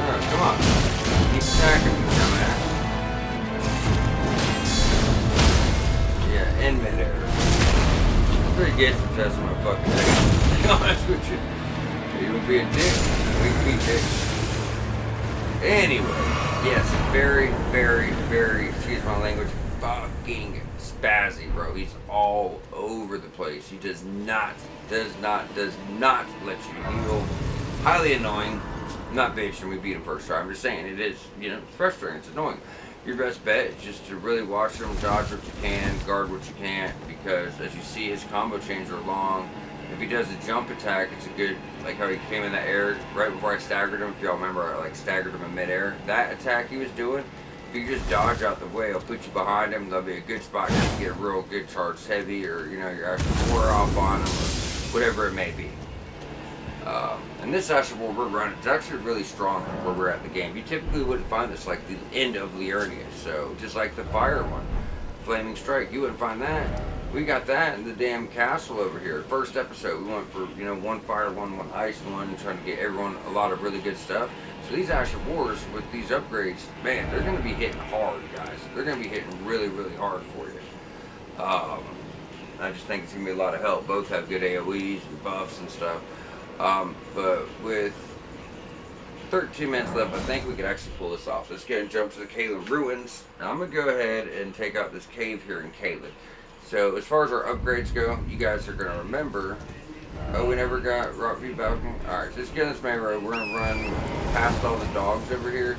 Alright, come on. Keep attacking me, dumbass. Yeah, in midair. I'm pretty good for testing my fucking head. To be honest with you. He would be a dick. We can be dicks. Anyway, yes, very, excuse my language, fucking spazzy, bro. He's all over the place. He does not let you heal. Highly annoying. I'm not bitching, we beat him first try. I'm just saying, it is, you know, it's frustrating, it's annoying. Your best bet is just to really watch him, dodge what you can, guard what you can't, because as you see, his combo chains are long. If he does a jump attack, it's a good, like how he came in that air right before I staggered him. If y'all remember, I like staggered him in midair. That attack he was doing, if you just dodge out the way, I'll put you behind him. That'll be a good spot to get a real good charge heavy, or you know, you're actually 4 off on him, or whatever it may be. And this Asher War we're running, it's actually really strong where we're at in the game. You typically wouldn't find this like the end of Liurnia, so just like the fire one, Flaming Strike, you wouldn't find that. We got that in the damn castle over here. First episode, we went for, you know, 1 fire, 1 ice, 1, trying to get everyone a lot of really good stuff. So these Asher Wars with these upgrades, man, they're going to be hitting hard, guys. They're going to be hitting really hard for you. I just think it's going to be a lot of help. Both have good AoEs and buffs and stuff. But with 13 minutes left, I think we could actually pull this off. Let's get and jump to the Caelid Ruins. Now I'm going to go ahead and take out this cave here in Caelid. So as far as our upgrades go, you guys are going to remember, oh, we never got Rockview Balcony. Alright, so let's get on this main road. We're going to run past all the dogs over here.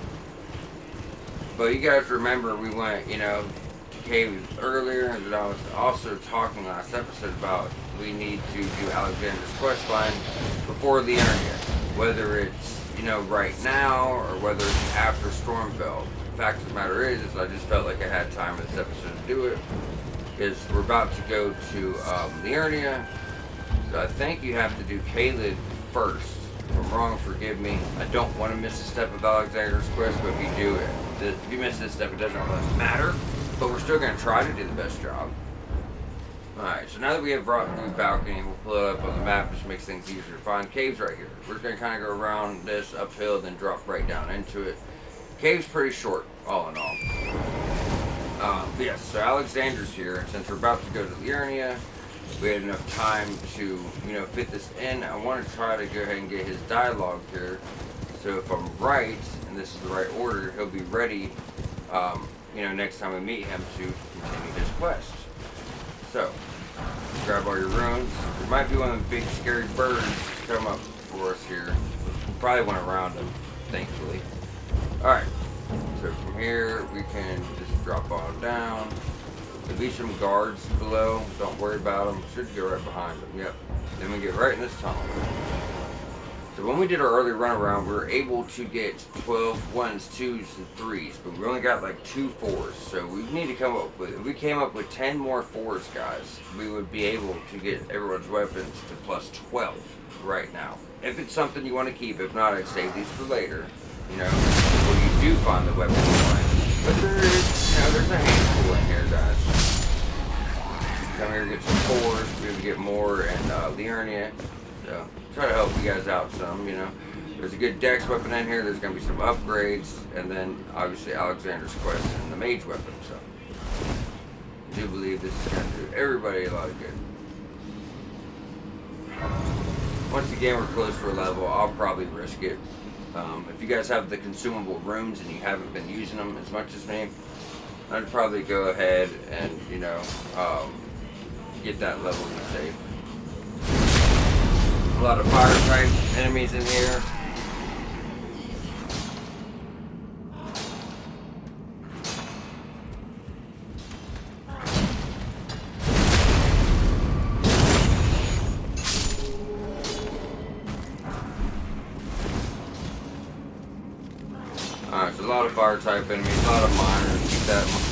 But you guys remember we went, you know, to caves earlier, and I was also talking last episode about we need to do Alexander's questline before the internet. Whether it's, you know, right now, or whether it's after Stormfell. The fact of the matter is I just felt like I had time in this episode to do it. Because we're about to go to Liurnia, so I think you have to do Caelid first. If I'm wrong, forgive me. I don't want to miss a step of Alexander's quest, but if you do it, if you miss this step, it doesn't really matter. But we're still going to try to do the best job. Alright, so now that we have Rockview Balcony, we'll pull it up on the map, which makes things easier to find. Caves right here. We're just going to kind of go around this uphill, then drop right down into it. Cave's pretty short, all in all. But yes, so Alexander's here. Since we're about to go to Liurnia, we had enough time to, you know, fit this in. I want to try to go ahead and get his dialogue here. So if I'm right, and this is the right order, he'll be ready, you know, next time we meet him to continue his quest. So, grab all your runes. There might be one of the big scary birds come up for us here. We'll probably want to round them, thankfully. Alright. So from here, we can just drop on down. There'll be some guards below. Don't worry about them. Should go right behind them. Yep. Then we get right in this tunnel. So when we did our early run around, we were able to get 12 1s, 2s, and 3s. But we only got like 2 4s. So we need to come up with, if we came up with 10 more 4s, guys, we would be able to get everyone's weapons to plus 12 right now. If it's something you want to keep, if not, I'd save these for later. You know, when you do find the weapon you want. But there is, you know, there's a handful in here, guys. Come here, get some 4s. We would get more in Liurnia. So, try to help you guys out some, you know. There's a good dex weapon in here. There's going to be some upgrades. And then, obviously, Alexander's quest and the mage weapon. So, I do believe this is going to do everybody a lot of good. Once again, we're close to a level, I'll probably risk it. If you guys have the consumable runes and you haven't been using them as much as me, I'd probably go ahead and, get that level to safe. A lot of fire type enemies in here. Alright, so a lot of fire type enemies, a lot of miners. Keep that in mind.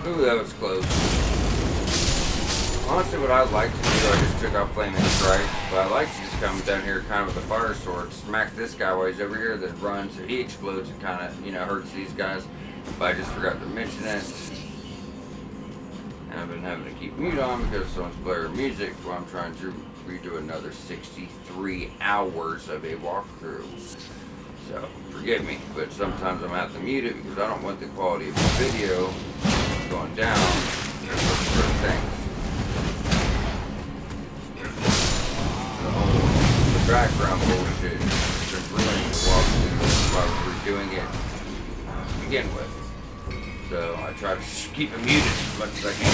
Ooh, that was close. Honestly, what I'd like to do, I just took off Flaming Strike, but I like to just come down here kind of with a fire sword, smack this guy while he's over here, then run so he explodes and kind of, hurts these guys. But I just forgot to mention it. And I've been having to keep mute on because someone's blaring music while I'm trying to redo another 63 hours of a walkthrough. So, forgive me, but sometimes I'm going to have to mute it because I don't want the quality of the video going down for certain things. The background bullshit has been ruining the walkthrough while we're doing it to begin with. So I try to keep it muted as much as I can.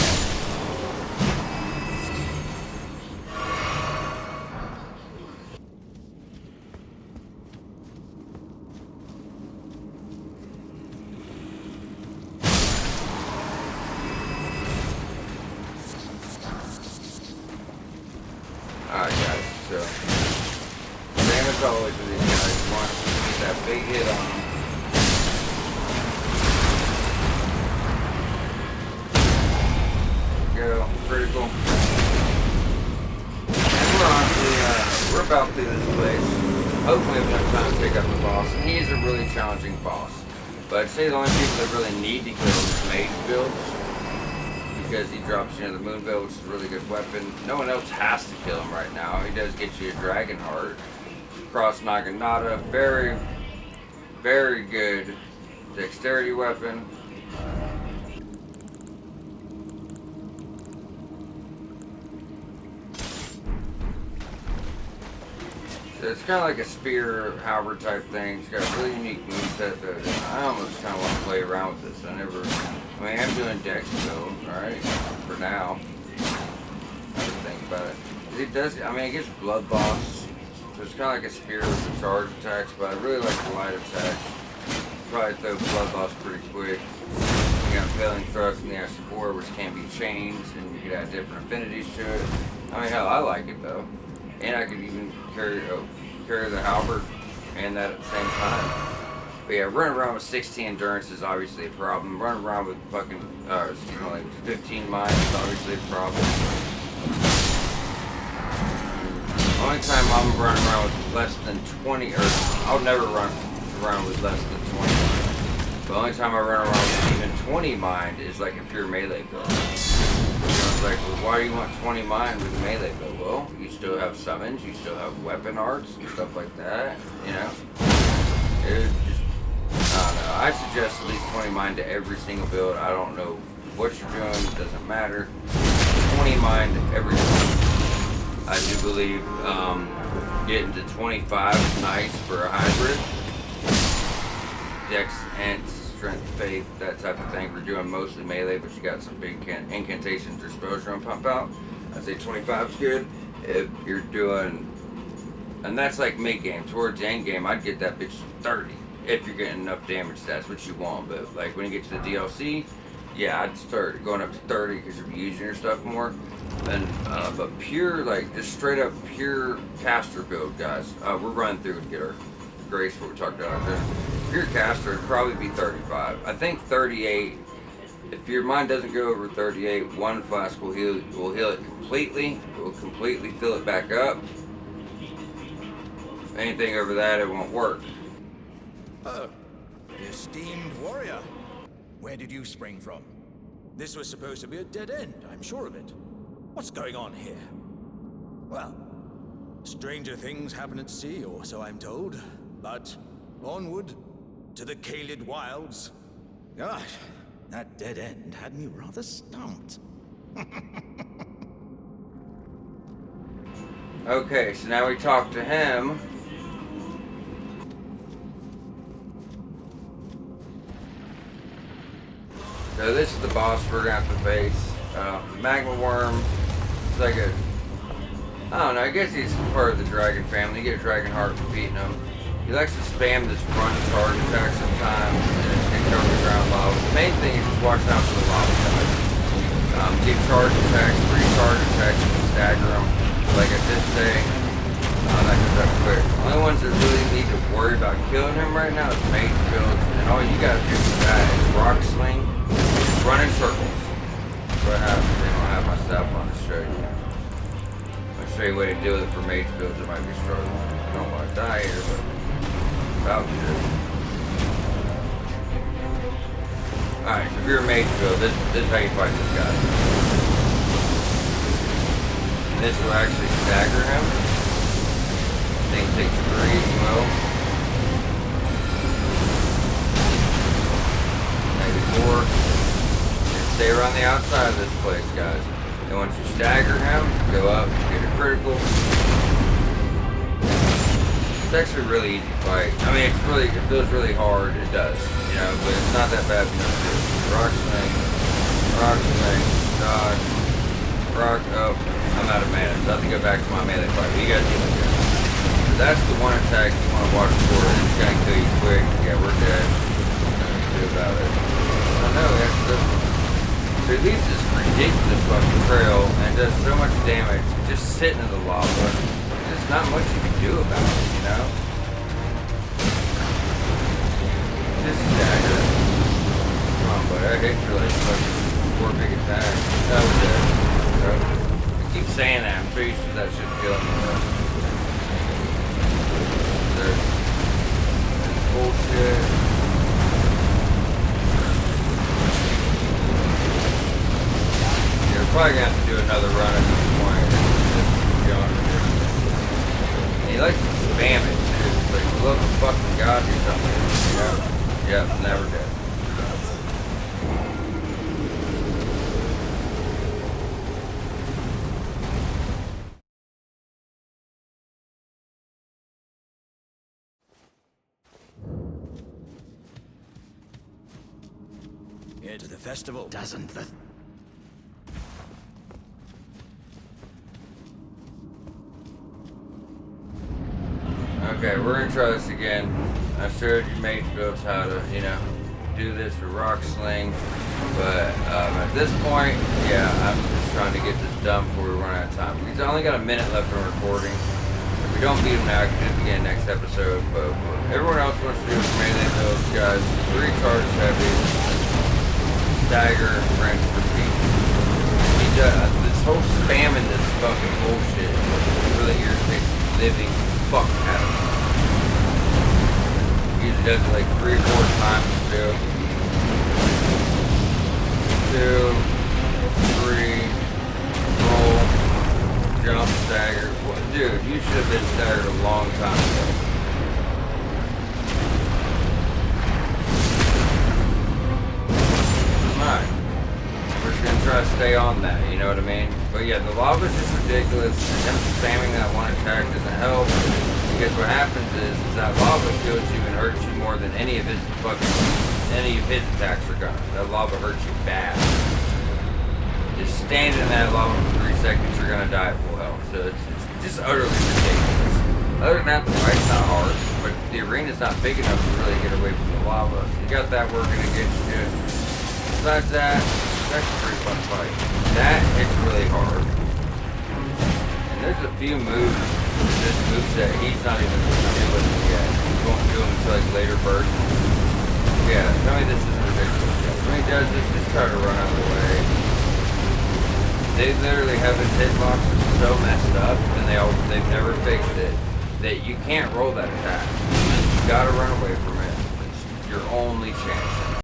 Alright guys, so same as always with these guys, you want to get that big hit on them. There we go, critical. And we're about through this place. Hopefully we have enough time to pick up the boss. And he is a really challenging boss. But I'd say the only people that really need to kill him is mage builds. Because he drops the moon veil, which is a really good weapon. No one else has to kill him right now. He does get you a dragon heart. Cross Naginata, very, very good dexterity weapon. So it's kind of like a spear, halberd type thing. It's got a really unique moveset that I almost kind of want to play around with this. I'm doing dex build, right? For now. I have to think about it. It gets blood boss. So it's kind of like a spear with the charge attacks, but I really like the light attacks. Probably throw blood boss pretty quick. You got Failing Thrust and the Ash of War, which can be changed, and you can add different affinities to it. Hell, I like it though. And I could even carry the halberd and that at the same time. But yeah, running around with 16 endurance is obviously a problem. Running around with fucking, 15 mind is obviously a problem. The only time I'm running around with less than 20, or I'll never run around with less than 20 mind. The only time I run around with even 20 mind is like a pure melee build. It's like, well, why do you want 20 mind with a melee build? Well, you still have summons, you still have weapon arts and stuff like that, It's just, I don't know. I suggest at least 20 mind to every single build. I don't know what you're doing, it doesn't matter. 20 mind to everything. I do believe getting to 25 is nice for a hybrid. Dex, Ents, Strength, Faith, that type of thing. We're doing mostly melee, but you got some big incantations or spells you want to pump out. I'd say 25 is good. If you're doing, and that's like mid-game. Towards the end game, I'd get that bitch 30. If you're getting enough damage, that's what you want. But like when you get to the DLC, yeah, I'd start going up to 30 because you'll be using your stuff more. But pure, like just straight up pure caster build, guys. We're running through and get our grace what we talked about there. Pure caster would probably be 35. I think 38. If your mind doesn't go over 38, one flask will heal it completely. It will completely fill it back up. anything over that, it won't work. Oh, esteemed warrior. Where did you spring from? This was supposed to be a dead end, I'm sure of it. What's going on here? Well, stranger things happen at sea, or so I'm told. But onward to the Kaled Wilds. Gosh, that dead end had me rather stumped. Okay, so now we talk to him. So this is the boss we're gonna have to face. Magma worm. It's like a, I don't know, I guess he's part of the dragon family. You get a dragon heart for beating him. He likes to spam this run charge attack sometimes and cover the ground lava. The main thing is just watching out for the lava guys. Get charge attacks, recharge attacks, and stagger them. Like I did say, that goes up quick. The only ones that really need to worry about killing him right now is mage builds, and all you gotta do for that is rock sling, run in circles. That's what happens. They don't have my stuff on to show you. I'll show you a way to deal with it for mage builds. It might be struggling. I don't want to die here, but about to do. Alright, so if you're a mage build, this is how you fight this guy. And this will actually stagger him. Thing takes 3, well. Maybe 4. And stay around the outside of this place, guys. And once you stagger him, go up, get a critical. It's actually a really easy fight. I mean, it feels really hard. It does, you know, but it's not that bad for you to do. Rock sling, dodge, rock. Oh, I'm out of mana, so I have to go back to my melee fight. But you guys see what I'm doing. So that's the one attack you want to watch for. It's gonna kill you quick. Yeah, we're dead. Nothing to do about it. I know that's this one. So he leaves this ridiculous fucking trail and does so much damage just sitting in the lava. There's not much you can do about it, you know? Just stagger. Come on, buddy. I hate you like fucking 4 big attacks. That was it. So, I keep saying that. I'm pretty sure that should kill me though. There's bullshit. You're probably gonna have to do another run at this point. He likes to spam it too. It's like, look, fucking God, do something. Yeah, never did. Here to the festival, doesn't the... Okay, we're gonna try this again. I showed you mage builds how to, you know, do this with rock sling, but at this point, yeah, I'm just trying to get this done before we run out of time. Because I only got a minute left in recording. If we don't beat him now, I can do it again next episode. But everyone else wants to do with melee builds, guys. 3 charges heavy, stagger, range, repeat. He does this whole spamming this fucking bullshit really irritates the living fuck out of me. Usually does it like 3 or 4 times too. 2, 3, roll, jump, stagger. Well, dude, you should have been staggered a long time ago. Alright. We're just gonna try to stay on that, you know what I mean? But yeah, the lava's just ridiculous. Him spamming that one attack doesn't help. Because what happens is that lava kills you and hurts you more than any of his attacks are gonna. That lava hurts you bad. Just standing in that lava for 3 seconds, you're gonna die at full health. So it's just utterly ridiculous. Other than that, the fight's not hard, but the arena's not big enough to really get away from the lava. So you got that working against you. Besides that, that's a pretty fun fight. That hits really hard. And there's a few moves, this moveset, he's not even doing yet. He won't do them until like later bursts. Yeah, tell me this isn't ridiculous yet. When he does this, just try to run out of the way. They literally have his hitbox so messed up, and they've never fixed it. that you can't roll that attack. You gotta run away from it. It's your only chance.